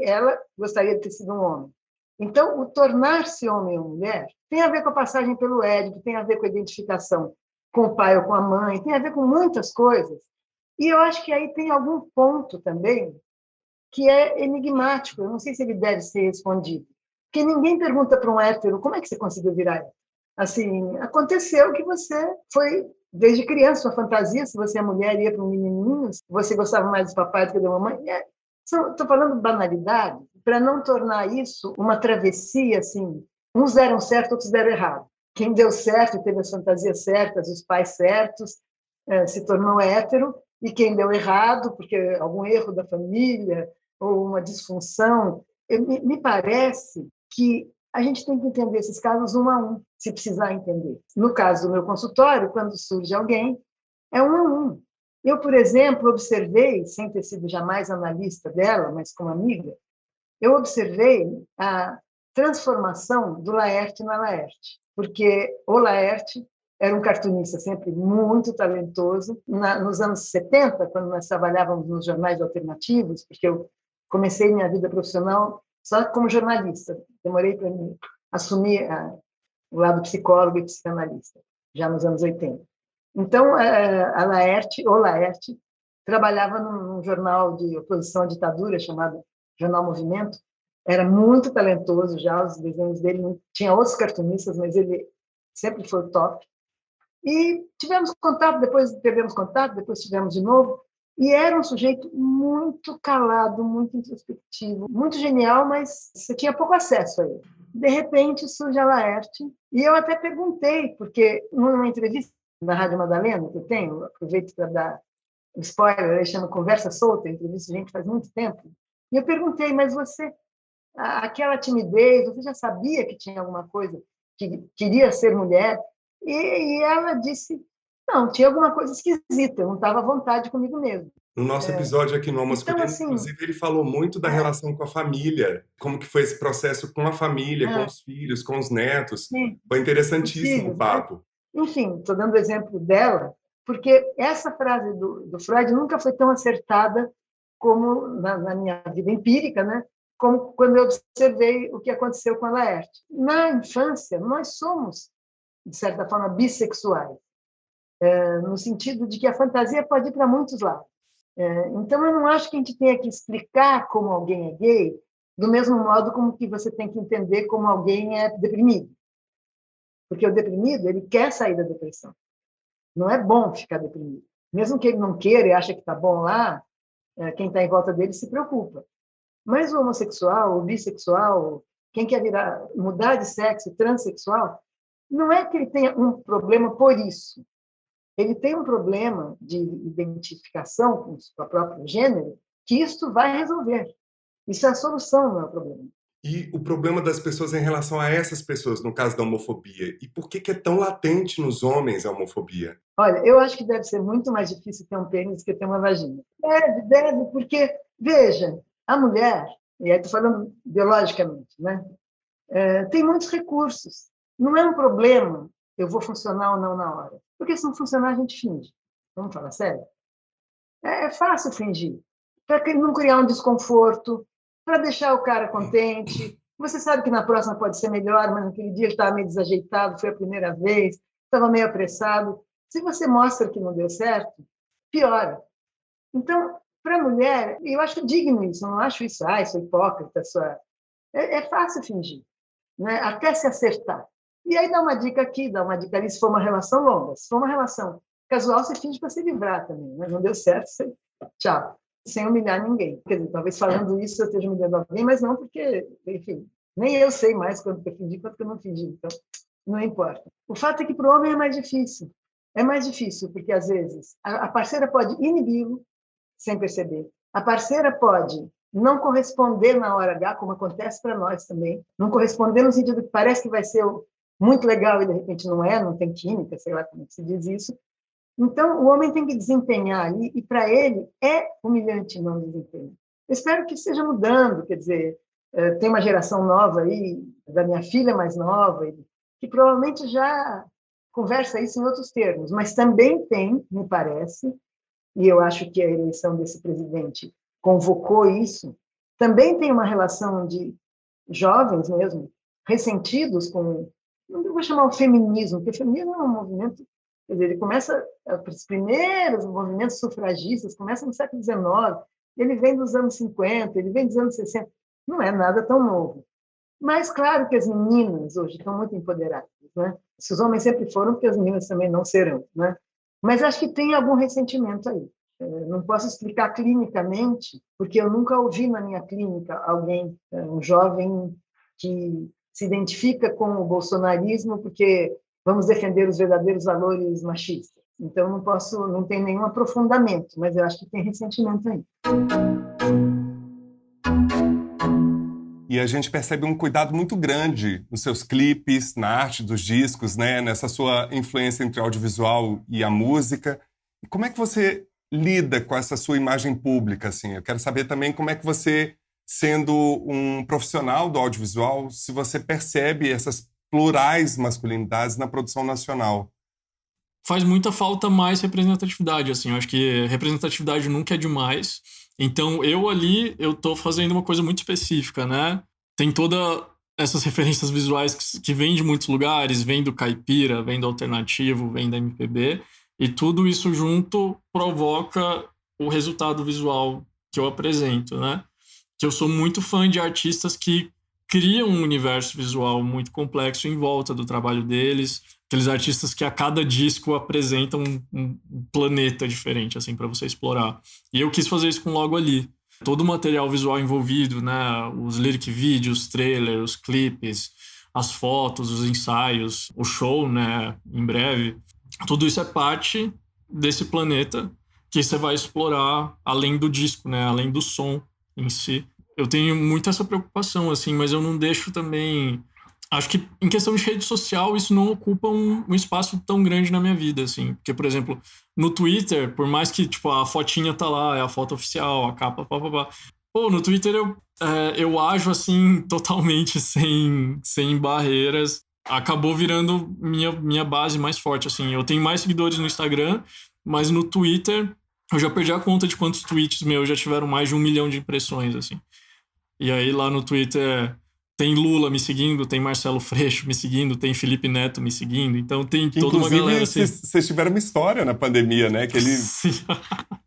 ela gostaria de ter sido um homem. Então, o tornar-se homem ou mulher tem a ver com a passagem pelo Édipo, tem a ver com a identificação com o pai ou com a mãe, tem a ver com muitas coisas. E eu acho que aí tem algum ponto também que é enigmático, eu não sei se ele deve ser respondido. Porque ninguém pergunta para um hétero como é que você conseguiu virar hétero. Assim, aconteceu que você foi, desde criança, sua fantasia, se você é mulher, ia para um menininho, você gostava mais do papai do que da mamãe. Estou falando banalidade, para não tornar isso uma travessia, assim, uns deram certo, outros deram errado. Quem deu certo, teve as fantasias certas, os pais certos, se tornou hétero, e quem deu errado, porque algum erro da família ou uma disfunção, me parece que a gente tem que entender esses casos um a um, se precisar entender. No caso do meu consultório, quando surge alguém, é um a um. Eu, por exemplo, observei, sem ter sido jamais analista dela, mas como amiga, eu observei a transformação do Laerte na Laerte, porque o Laerte era um cartunista sempre muito talentoso. Nos anos 70, quando nós trabalhávamos nos jornais alternativos, porque eu comecei minha vida profissional só como jornalista, demorei para assumir o lado psicólogo e psicanalista, já nos anos 80. Então, o Laerte, trabalhava num jornal de oposição à ditadura chamado Jornal Movimento, era muito talentoso já, os desenhos dele, tinha outros cartunistas, mas ele sempre foi o top. E tivemos contato, depois perdemos contato, depois tivemos de novo, E era um sujeito muito calado, muito introspectivo, muito genial, mas você tinha pouco acesso a ele. De repente surge a Laerte, e eu até perguntei, porque numa entrevista na Rádio Madalena, que eu tenho, aproveito para dar um spoiler, ele chama Conversa Solta, entrevista gente faz muito tempo, e eu perguntei, mas você, aquela timidez, você já sabia que tinha alguma coisa, que queria ser mulher? E ela disse, não, tinha alguma coisa esquisita, eu não estava à vontade comigo mesmo. No nosso episódio aqui no Então, Masculino, assim, inclusive, ele falou muito da relação com a família, como que foi esse processo com a família, com os filhos, com os netos. sim, Foi os interessantíssimo o filhos, né? papo. Enfim, estou dando o exemplo dela, porque essa frase do Freud nunca foi tão acertada como na minha vida empírica, né? Como quando eu observei o que aconteceu com a Laerte. Na infância, nós somos, de certa forma, bissexuais, no sentido de que a fantasia pode ir para muitos lados. Então, eu não acho que a gente tenha que explicar como alguém é gay do mesmo modo como que você tem que entender como alguém é deprimido. Porque o deprimido, ele quer sair da depressão. Não é bom ficar deprimido. Mesmo que ele não queira e ache que está bom lá, quem está em volta dele se preocupa. Mas o homossexual, o bissexual, quem quer mudar de sexo, transexual, não é que ele tenha um problema por isso. Ele tem um problema de identificação com o próprio gênero que isto vai resolver. Isso é a solução, não é o problema. E o problema das pessoas em relação a essas pessoas, no caso da homofobia. E por que é tão latente nos homens a homofobia? Olha, eu acho que deve ser muito mais difícil ter um pênis que ter uma vagina. Deve, porque, veja, a mulher, e aí estou falando biologicamente, né? Tem muitos recursos. Não é um problema eu vou funcionar ou não na hora. Porque se não funcionar, a gente finge. Vamos falar sério? É fácil fingir. Para não criar um desconforto, para deixar o cara contente. Você sabe que na próxima pode ser melhor, mas naquele dia ele estava meio desajeitado, foi a primeira vez, estava meio apressado. Se você mostra que não deu certo, piora. Então, para a mulher, eu acho digno isso, eu não acho isso, isso é hipócrita. É fácil fingir, né? Até se acertar. E aí dá uma dica aqui, dá uma dica ali, se for uma relação longa. Se for uma relação casual, você finge para se livrar também. Né? Não deu certo, você... tchau. Sem humilhar ninguém. Quer dizer, talvez falando isso eu esteja humilhando alguém, mas não porque, enfim, nem eu sei mais quanto que eu fingi, quanto que eu não fingi. Então, não importa. O fato é que para o homem é mais difícil. É mais difícil porque, às vezes, a parceira pode inibi-lo sem perceber. A parceira pode não corresponder na hora H, como acontece para nós também. Não corresponder no sentido que parece que vai ser muito legal e, de repente, não é, não tem química, sei lá como se diz isso. Então, o homem tem que desempenhar ali, e para ele é humilhante não desempenhar. Eu espero que esteja mudando, quer dizer, tem uma geração nova aí, da minha filha mais nova, que provavelmente já conversa isso em outros termos, mas também tem, me parece, e eu acho que a eleição desse presidente convocou isso, também tem uma relação de jovens mesmo, ressentidos com, não vou chamar o feminismo, porque o feminismo é um movimento, quer dizer, ele começa, os primeiros movimentos sufragistas começam no século XIX, ele vem dos anos 50, ele vem dos anos 60, não é nada tão novo. Mas, claro que as meninas hoje estão muito empoderadas, né? Se os homens sempre foram, porque as meninas também não serão, né? Mas acho que tem algum ressentimento aí. Não posso explicar clinicamente, porque eu nunca ouvi na minha clínica alguém, um jovem que se identifica com o bolsonarismo porque vamos defender os verdadeiros valores machistas. Então, não tem nenhum aprofundamento, mas eu acho que tem ressentimento aí. E a gente percebe um cuidado muito grande nos seus clipes, na arte dos discos, né? Nessa sua influência entre o audiovisual e a música. E como é que você lida com essa sua imagem pública, assim? Eu quero saber também como é que você, sendo um profissional do audiovisual, se você percebe essas plurais masculinidades na produção nacional. Faz muita falta mais representatividade, assim. Eu acho que representatividade nunca é demais. Então, eu tô fazendo uma coisa muito específica, né? Tem todas essas referências visuais que vêm de muitos lugares, vêm do caipira, vêm do alternativo, vêm da MPB, e tudo isso junto provoca o resultado visual que eu apresento, né? Que eu sou muito fã de artistas que cria um universo visual muito complexo em volta do trabalho deles. Aqueles artistas que a cada disco apresentam um planeta diferente, assim, para você explorar. E eu quis fazer isso com Logo Ali. Todo o material visual envolvido, né? Os lyric videos, trailers, os clipes, as fotos, os ensaios, o show, né? Em breve. Tudo isso é parte desse planeta que você vai explorar além do disco, né? Além do som em si. Eu tenho muito essa preocupação, assim, mas eu não deixo também... Acho que em questão de rede social isso não ocupa um espaço tão grande na minha vida, assim. Porque, por exemplo, no Twitter, por mais que tipo, a fotinha tá lá, é a foto oficial, a capa, papapá. Pô, no Twitter eu ajo, assim, totalmente sem barreiras. Acabou virando minha base mais forte, assim. Eu tenho mais seguidores no Instagram, mas no Twitter eu já perdi a conta de quantos tweets meus já tiveram mais de 1 milhão de impressões, assim. E aí lá no Twitter tem Lula me seguindo, tem Marcelo Freixo me seguindo, tem Felipe Neto me seguindo, então tem Que, toda uma galera assim. vocês tiveram uma história na pandemia, né? Que ele... Sim.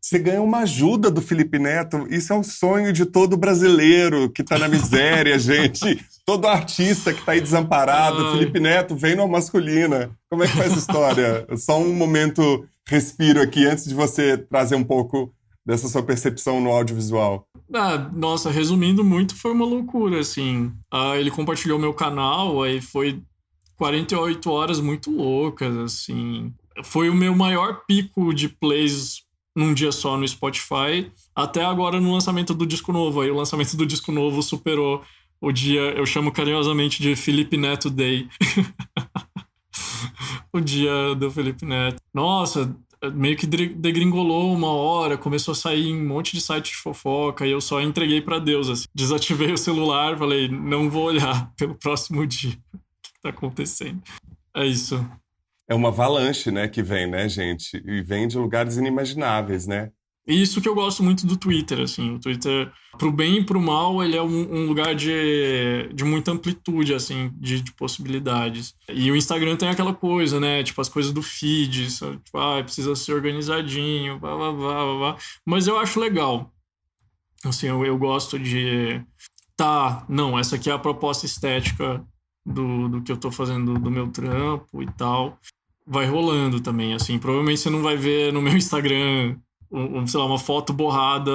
Você ganhou uma ajuda do Felipe Neto. Isso é um sonho de todo brasileiro que tá na miséria, gente. Todo artista que tá aí desamparado. Ai. Felipe Neto vem numa masculina. Como é que faz essa história? Só um momento respiro aqui antes de você trazer um pouco dessa sua percepção no audiovisual. Nossa, resumindo muito, foi uma loucura, assim. Ele compartilhou meu canal, aí foi 48 horas muito loucas, assim. Foi o meu maior pico de plays num dia só no Spotify, até agora no lançamento do disco novo. Aí o lançamento do disco novo superou o dia, eu chamo carinhosamente de Felipe Neto Day. O dia do Felipe Neto. Nossa, meio que degringolou uma hora, começou a sair um monte de site de fofoca e eu só entreguei pra Deus, assim. Desativei o celular, falei, não vou olhar pelo próximo dia. O que tá acontecendo? É isso. É uma avalanche, né, que vem, né, gente? E vem de lugares inimagináveis, né? E isso que eu gosto muito do Twitter, assim. O Twitter, pro bem e pro mal, ele é um lugar de muita amplitude, assim, de possibilidades. E o Instagram tem aquela coisa, né? Tipo, as coisas do feed, sabe? Tipo, precisa ser organizadinho, blá, blá, blá, blá, blá. Mas eu acho legal. Assim, eu gosto de... Não, essa aqui é a proposta estética do que eu tô fazendo, do meu trampo e tal. Vai rolando também, assim. Provavelmente você não vai ver no meu Instagram... sei lá, uma foto borrada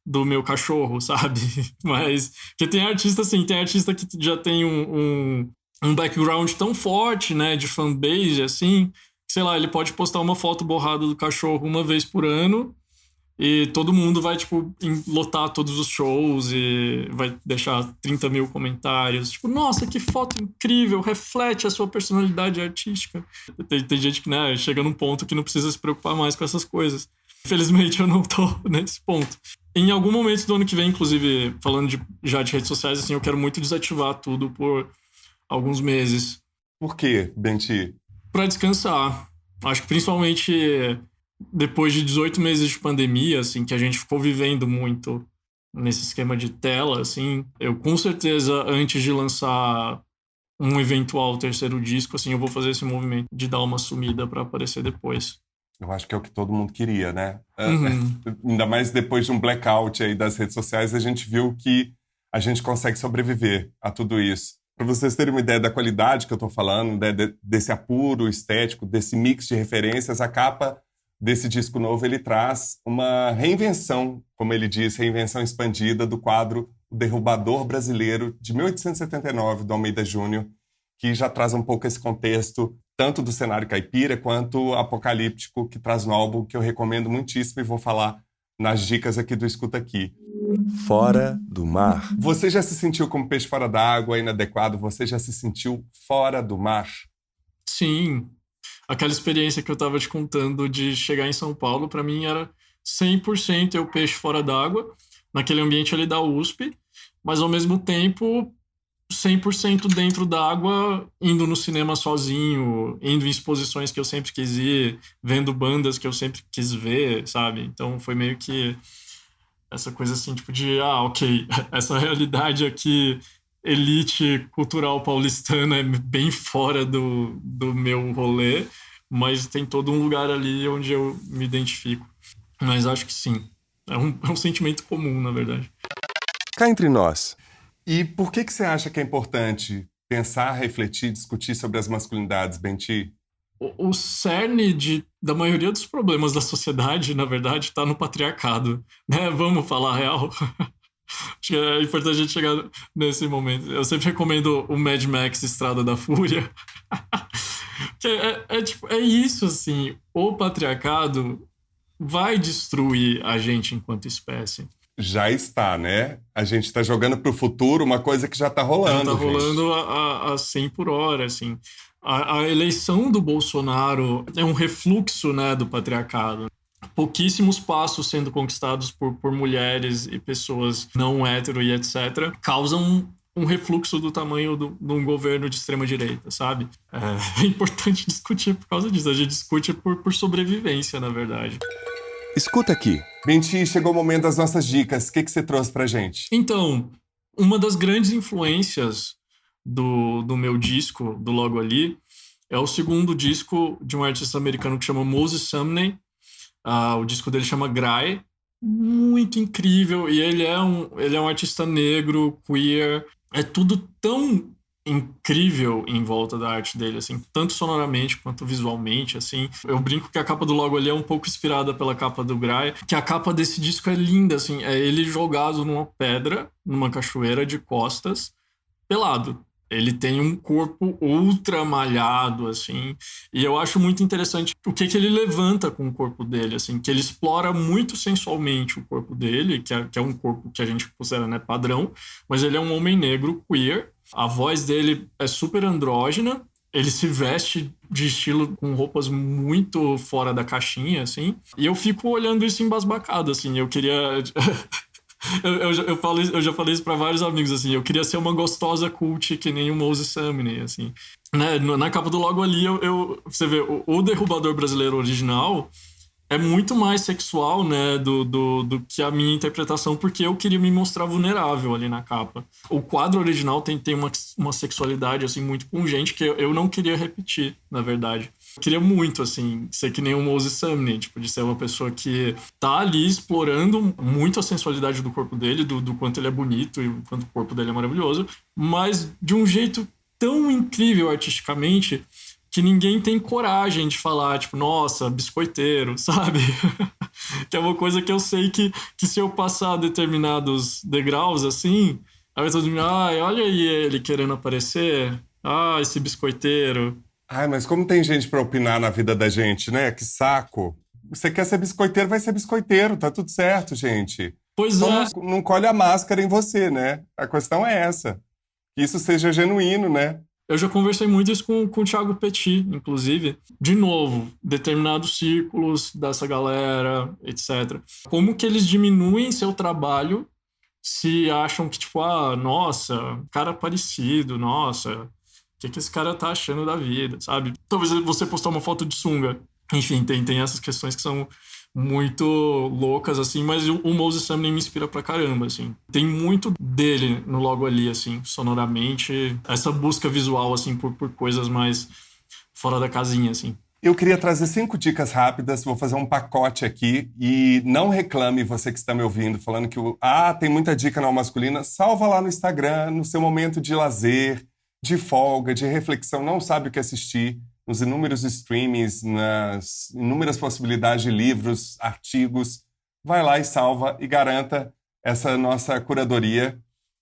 do meu cachorro, sabe? Mas, porque tem artista, assim, tem artista que já tem um background tão forte, né, de fanbase, assim, que, sei lá, ele pode postar uma foto borrada do cachorro uma vez por ano e todo mundo vai, tipo, lotar todos os shows e vai deixar 30 mil comentários. Tipo, nossa, que foto incrível, reflete a sua personalidade artística. Tem gente que, né, chega num ponto que não precisa se preocupar mais com essas coisas. Infelizmente, eu não tô nesse ponto. Em algum momento do ano que vem, inclusive, falando já de redes sociais, assim, eu quero muito desativar tudo por alguns meses. Por quê, Benti? Pra descansar. Acho que principalmente depois de 18 meses de pandemia, assim, que a gente ficou vivendo muito nesse esquema de tela, assim, eu com certeza, antes de lançar um eventual terceiro disco, assim, eu vou fazer esse movimento de dar uma sumida pra aparecer depois. Eu acho que é o que todo mundo queria, né? Uhum. Ainda mais depois de um blackout aí das redes sociais, a gente viu que a gente consegue sobreviver a tudo isso. Para vocês terem uma ideia da qualidade que eu estou falando, né, desse apuro estético, desse mix de referências, a capa desse disco novo, ele traz uma reinvenção, como ele diz, reinvenção expandida do quadro O Derrubador Brasileiro, de 1879, do Almeida Júnior, que já traz um pouco esse contexto tanto do cenário caipira quanto apocalíptico que traz no álbum, que eu recomendo muitíssimo e vou falar nas dicas aqui do Escuta Aqui. Fora do mar. Você já se sentiu como peixe fora d'água, inadequado? Você já se sentiu fora do mar? Sim. Aquela experiência que eu estava te contando de chegar em São Paulo, para mim era 100% eu peixe fora d'água, naquele ambiente ali da USP, mas ao mesmo tempo 100% dentro d'água, indo no cinema sozinho, indo em exposições que eu sempre quis ir, vendo bandas que eu sempre quis ver, sabe? Então foi meio que essa coisa assim, tipo de, ok, essa realidade aqui, elite cultural paulistana é bem fora do meu rolê, mas tem todo um lugar ali onde eu me identifico. Mas acho que sim, é um sentimento comum, na verdade. Cá entre nós. E por que você acha que é importante pensar, refletir, discutir sobre as masculinidades, Benti? O cerne da maioria dos problemas da sociedade, na verdade, está no patriarcado, né? Vamos falar a real. Acho que é importante a gente chegar nesse momento. Eu sempre recomendo o Mad Max Estrada da Fúria. É isso, assim. O patriarcado vai destruir a gente enquanto espécie. Já está, né? A gente está jogando para o futuro uma coisa que já está rolando. Já está rolando gente. a 100 por hora, assim. A eleição do Bolsonaro é um refluxo, né, do patriarcado. Pouquíssimos passos sendo conquistados por mulheres e pessoas não hétero e etc. causam um refluxo do tamanho de um governo de extrema-direita, sabe? É importante discutir por causa disso. A gente discute por sobrevivência, na verdade. Escuta aqui. Benti, chegou o momento das nossas dicas. O que você trouxe pra gente? Então, uma das grandes influências do meu disco, do Logo Ali, é o segundo disco de um artista americano que chama Moses Sumney. O disco dele chama Gray. Muito incrível. E ele é um artista negro, queer. É tudo tão incrível em volta da arte dele, assim, tanto sonoramente quanto visualmente, assim. Eu brinco que a capa do Logo Ali é um pouco inspirada pela capa do Gray, que a capa desse disco é linda, assim, é ele jogado numa pedra, numa cachoeira de costas, pelado. Ele tem um corpo ultra malhado, assim, e eu acho muito interessante o que ele levanta com o corpo dele, assim, que ele explora muito sensualmente o corpo dele, que é um corpo que a gente considera, né, padrão, mas ele é um homem negro, queer, a voz dele é super andrógena, ele se veste de estilo com roupas muito fora da caixinha, assim, e eu fico olhando isso embasbacado, assim, eu queria... Eu já falei isso pra vários amigos, assim, eu queria ser uma gostosa cult que nem o Moses Sumney, assim. Né? Na capa do Logo Ali, você vê, o Derrubador brasileiro original é muito mais sexual, né, do que a minha interpretação, porque eu queria me mostrar vulnerável ali na capa. O quadro original tem uma sexualidade, assim, muito pungente que eu não queria repetir, na verdade. Eu queria muito, assim, ser que nem o Moses Sumney, tipo, de ser uma pessoa que tá ali explorando muito a sensualidade do corpo dele, do quanto ele é bonito e o quanto o corpo dele é maravilhoso, mas de um jeito tão incrível artisticamente que ninguém tem coragem de falar, tipo, nossa, biscoiteiro, sabe? Que é uma coisa que eu sei que se eu passar determinados degraus, assim, aí todo mundo, olha aí ele querendo aparecer, esse biscoiteiro. Ai, mas como tem gente pra opinar na vida da gente, né? Que saco. Você quer ser biscoiteiro, vai ser biscoiteiro, tá tudo certo, gente. Pois Só é. não colhe a máscara em você, né? A questão é essa. Que isso seja genuíno, né? Eu já conversei muito isso com o Thiago Petit, inclusive. De novo, determinados círculos dessa galera, etc. Como que eles diminuem seu trabalho se acham que, tipo, nossa, cara parecido, nossa, o que esse cara tá achando da vida, sabe? Talvez você postar uma foto de sunga. Enfim, tem essas questões que são muito loucas, assim, mas o Moses Sumney me inspira pra caramba, assim. Tem muito dele no Logo Ali, assim, sonoramente. Essa busca visual, assim, por coisas mais fora da casinha, assim. Eu queria trazer 5 dicas rápidas, vou fazer um pacote aqui e não reclame você que está me ouvindo, falando que tem muita dica na masculina, salva lá no Instagram, no seu momento de lazer, de folga, de reflexão, não sabe o que assistir, nos inúmeros streamings, nas inúmeras possibilidades de livros, artigos, vai lá e salva e garanta essa nossa curadoria,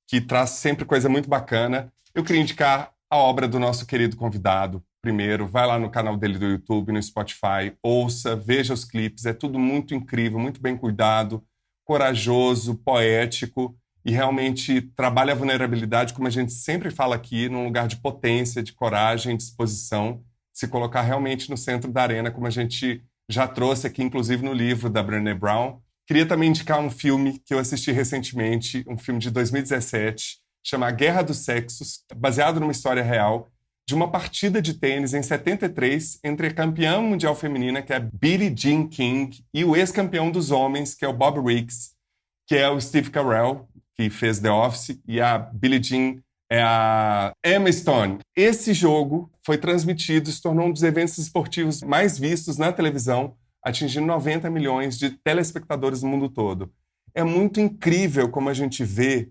que traz sempre coisa muito bacana. Eu queria indicar a obra do nosso querido convidado. Primeiro, vai lá no canal dele do YouTube, no Spotify, ouça, veja os clipes, é tudo muito incrível, muito bem cuidado, corajoso, poético e realmente trabalha a vulnerabilidade, como a gente sempre fala aqui, num lugar de potência, de coragem, disposição, se colocar realmente no centro da arena, como a gente já trouxe aqui, inclusive no livro da Brené Brown. Queria também indicar um filme que eu assisti recentemente, um filme de 2017, chama Guerra dos Sexos, baseado numa história real, de uma partida de tênis em 73 entre a campeã mundial feminina, que é Billie Jean King, e o ex-campeão dos homens, que é o Bob Riggs, que é o Steve Carell, que fez The Office, e a Billie Jean é a Emma Stone. Esse jogo foi transmitido, se tornou um dos eventos esportivos mais vistos na televisão, atingindo 90 milhões de telespectadores no mundo todo. É muito incrível como a gente vê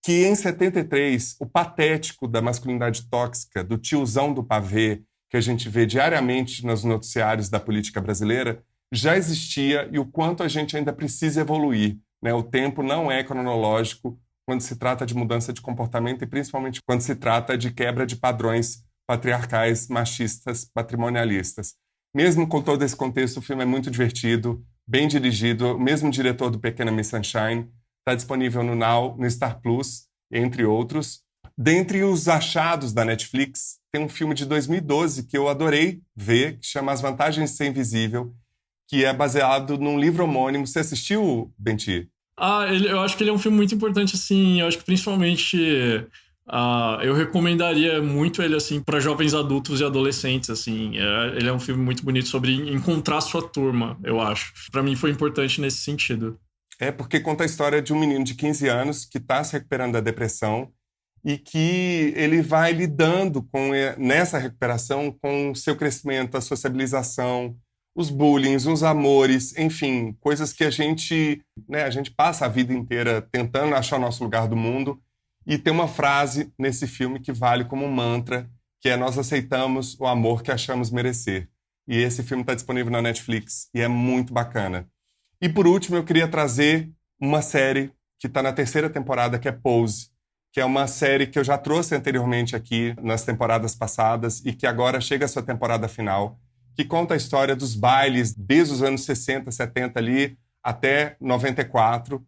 que em 73, o patético da masculinidade tóxica, do tiozão do pavê, que a gente vê diariamente nos noticiários da política brasileira, já existia e o quanto a gente ainda precisa evoluir, né? O tempo não é cronológico quando se trata de mudança de comportamento e principalmente quando se trata de quebra de padrões patriarcais, machistas, patrimonialistas. Mesmo com todo esse contexto, o filme é muito divertido, bem dirigido. O mesmo diretor do Pequena Miss Sunshine está disponível no Now, no Star Plus, entre outros. Dentre os achados da Netflix, tem um filme de 2012 que eu adorei ver, que chama As Vantagens de Ser Invisível, que é baseado num livro homônimo. Você assistiu, Benti? Eu acho que ele é um filme muito importante, assim. Eu acho que principalmente eu recomendaria muito ele, assim, para jovens adultos e adolescentes, assim. Ele é um filme muito bonito sobre encontrar sua turma, eu acho. Para mim foi importante nesse sentido. É porque conta a história de um menino de 15 anos que está se recuperando da depressão e que ele vai lidando nessa recuperação com o seu crescimento, a sociabilização, os bullying, os amores, enfim, coisas que a gente passa a vida inteira tentando achar o nosso lugar do mundo. E tem uma frase nesse filme que vale como um mantra, que é: nós aceitamos o amor que achamos merecer. E esse filme está disponível na Netflix e é muito bacana. E por último, eu queria trazer uma série que está na 3ª temporada, que é Pose, que é uma série que eu já trouxe anteriormente aqui nas temporadas passadas e que agora chega à sua temporada final, que conta a história dos bailes desde os anos 60, 70 ali até 94.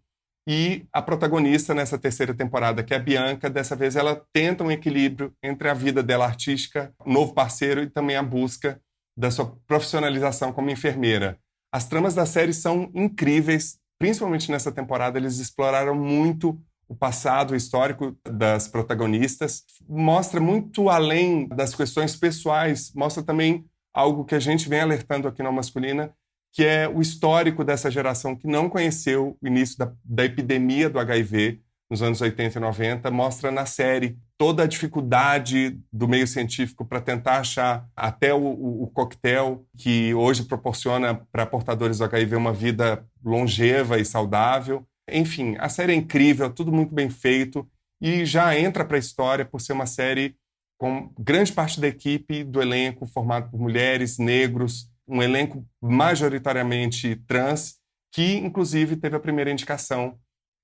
E a protagonista nessa 3ª temporada, que é a Bianca, dessa vez ela tenta um equilíbrio entre a vida dela artística, novo parceiro, e também a busca da sua profissionalização como enfermeira. As tramas da série são incríveis, principalmente nessa temporada. Eles exploraram muito o passado histórico das protagonistas. Mostra muito além das questões pessoais, mostra também algo que a gente vem alertando aqui na Masculina, que é o histórico dessa geração que não conheceu o início da epidemia do HIV nos anos 80 e 90. Mostra na série toda a dificuldade do meio científico para tentar achar até o coquetel que hoje proporciona para portadores do HIV uma vida longeva e saudável. Enfim, a série é incrível, tudo muito bem feito e já entra para a história por ser uma série com grande parte da equipe, do elenco, formado por mulheres, negros, um elenco majoritariamente trans, que inclusive teve a primeira indicação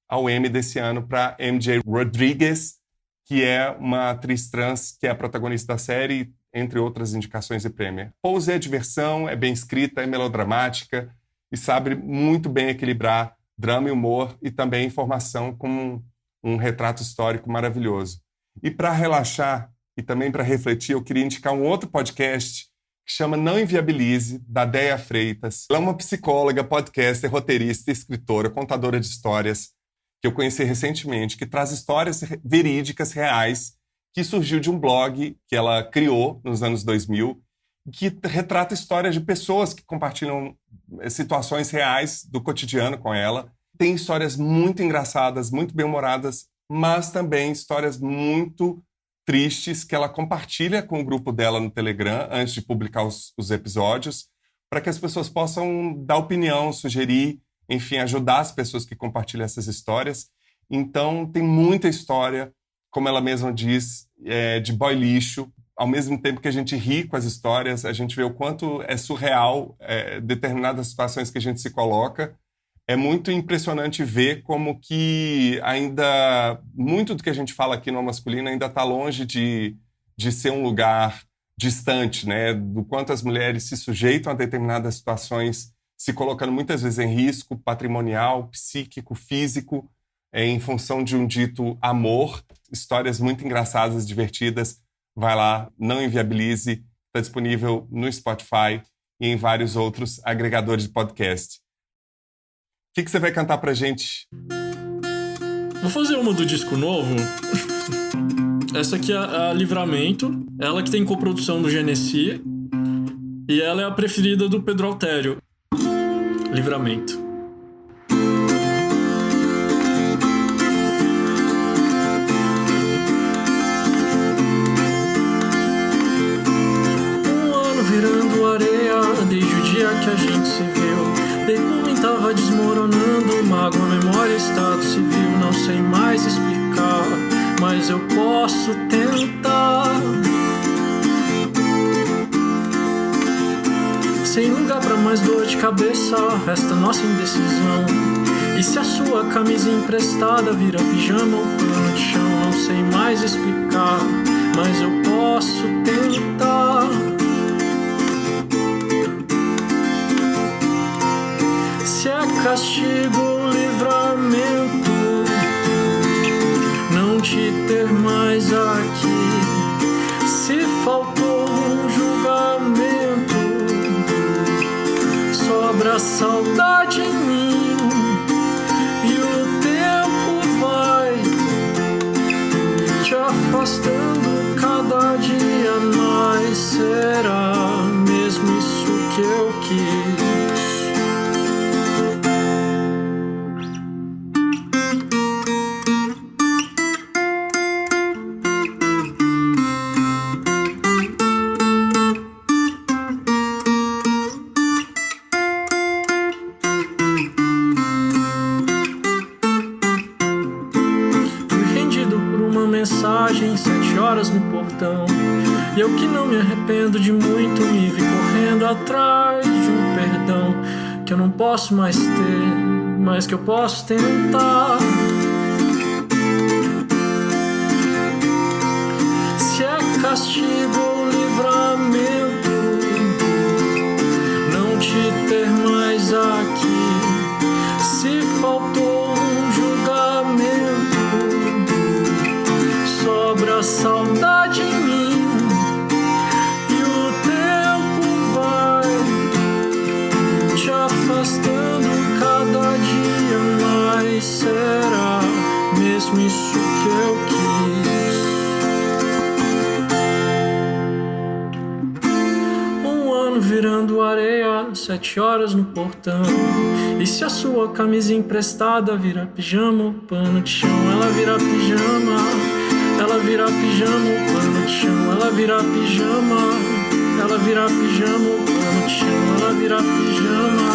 ao Emmy desse ano para MJ Rodriguez, que é uma atriz trans que é a protagonista da série, entre outras indicações e prêmio. Pose é diversão, é bem escrita, é melodramática e sabe muito bem equilibrar drama e humor e também informação com um retrato histórico maravilhoso. E para relaxar e também para refletir, eu queria indicar um outro podcast que chama Não Inviabilize, da Déia Freitas. Ela é uma psicóloga, podcaster, roteirista, escritora, contadora de histórias, que eu conheci recentemente, que traz histórias verídicas, reais, que surgiu de um blog que ela criou nos anos 2000, que retrata histórias de pessoas que compartilham situações reais do cotidiano com ela. Tem histórias muito engraçadas, muito bem-humoradas, mas também histórias muito tristes que ela compartilha com o grupo dela no Telegram antes de publicar os episódios, para que as pessoas possam dar opinião, sugerir, enfim, ajudar as pessoas que compartilham essas histórias. Então, tem muita história, como ela mesma diz, de boy lixo. Ao mesmo tempo que a gente ri com as histórias, a gente vê o quanto é surreal determinadas situações que a gente se coloca. É muito impressionante ver como que ainda muito do que a gente fala aqui no Masculino ainda está longe de ser um lugar distante, né? Do quanto as mulheres se sujeitam a determinadas situações, se colocando muitas vezes em risco patrimonial, psíquico, físico, em função de um dito amor. Histórias muito engraçadas, divertidas. Vai lá, Não Inviabilize, está disponível no Spotify e em vários outros agregadores de podcast. O que você vai cantar pra gente? Vou fazer uma do disco novo. Essa aqui é a Livramento, ela que tem coprodução do Genesi, e ela é a preferida do Pedro Altério. Livramento. Um ano virando areia, desde o dia que a gente se viu. Tava desmoronando, mágoa, memória, estado civil, não sei mais explicar. posso tentar. Sem lugar pra mais dor de cabeça, resta nossa indecisão. E se a sua camisa emprestada vira pijama ou pano de chão, não sei mais explicar, mas eu posso tentar. Se é castigo ou livramento não te ter mais aqui, se faltou um julgamento, sobra saudade em mim, e o tempo vai te afastando cada dia mais. Será mesmo isso que eu quis? Mensagem, 7 horas no portão. E eu que não me arrependo de muito, me vi correndo atrás de um perdão que eu não posso mais ter, mas que eu posso tentar. Se é castigo ou livramento não te ter mais aqui, se faltou um julgamento, sobra saudade em mim, e o tempo vai te afastando cada dia mais. Será mesmo isso que eu quis? Um ano virando areia, 7 horas no portão. E se a sua camisa emprestada vira pijama ou pano de chão, ela vira pijama. Ela vira pijama, o pano de chão. Ela vira pijama. Ela vira pijama, o pano de chão. Ela vira pijama.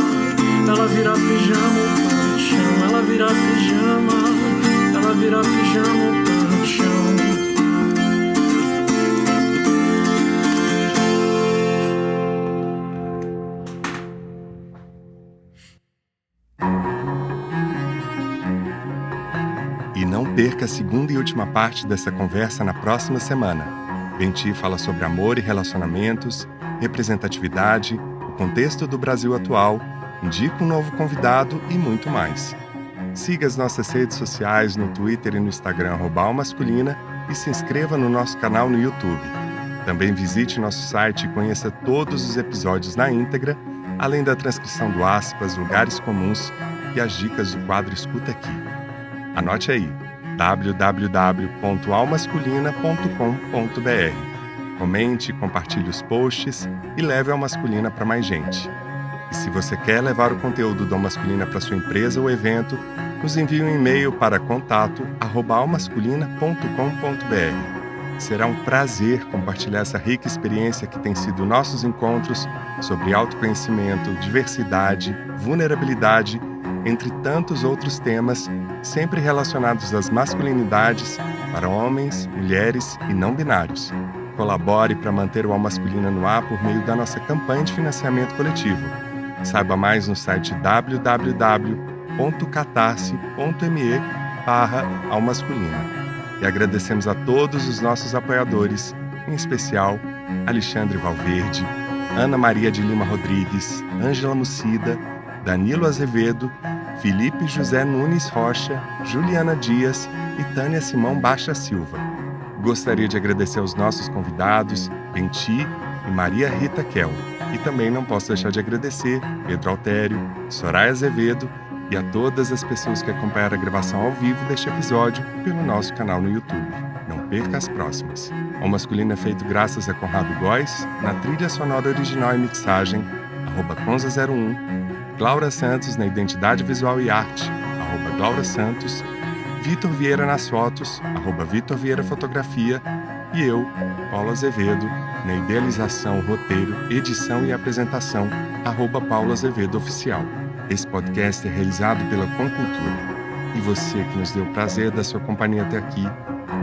Ela vira pijama, o pano de chão. Ela vira pijama. Ela vira pijama, o pano de chão. E não perca a segunda e última parte dessa conversa na próxima semana. Benti fala sobre amor e relacionamentos, representatividade, o contexto do Brasil atual, indica um novo convidado e muito mais. Siga as nossas redes sociais no Twitter e no Instagram @almasculina e se inscreva no nosso canal no YouTube. Também visite nosso site e conheça todos os episódios na íntegra, além da transcrição do aspas, lugares comuns e as dicas do quadro Escuta Aqui. Anote aí, www.almasculina.com.br. Comente, compartilhe os posts e leve a Almasculina para mais gente. E se você quer levar o conteúdo do Almasculina para sua empresa ou evento, nos envie um e-mail para contato@almasculina.com.br. Será um prazer compartilhar essa rica experiência que tem sido nossos encontros sobre autoconhecimento, diversidade, vulnerabilidade, entre tantos outros temas, sempre relacionados às masculinidades para homens, mulheres e não binários. Colabore para manter o Almasculina no ar por meio da nossa campanha de financiamento coletivo. Saiba mais no site www.catarse.me/almasculina. E agradecemos a todos os nossos apoiadores, em especial Alexandre Valverde, Ana Maria de Lima Rodrigues, Ângela Mucida, Danilo Azevedo, Felipe José Nunes Rocha, Juliana Dias e Tânia Simão Baixa Silva. Gostaria de agradecer aos nossos convidados, Benti e Maria Rita Kel. E também não posso deixar de agradecer Pedro Altério, Soraya Azevedo e a todas as pessoas que acompanharam a gravação ao vivo deste episódio pelo nosso canal no YouTube. Não perca as próximas. O Masculino é feito graças a Conrado Góes, na trilha sonora original e mixagem, @Conza01, Glaura Santos na identidade visual e arte, @Glaura Santos, Vitor Vieira nas fotos, @Vitor Vieira Fotografia, e eu, Paulo Azevedo, na idealização, roteiro, edição e apresentação, @Paulo Azevedo Oficial. Esse podcast é realizado pela Concultura. E você que nos deu o prazer da sua companhia até aqui,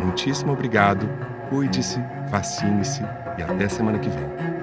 Muitíssimo obrigado, cuide-se, vacine-se e até semana que vem.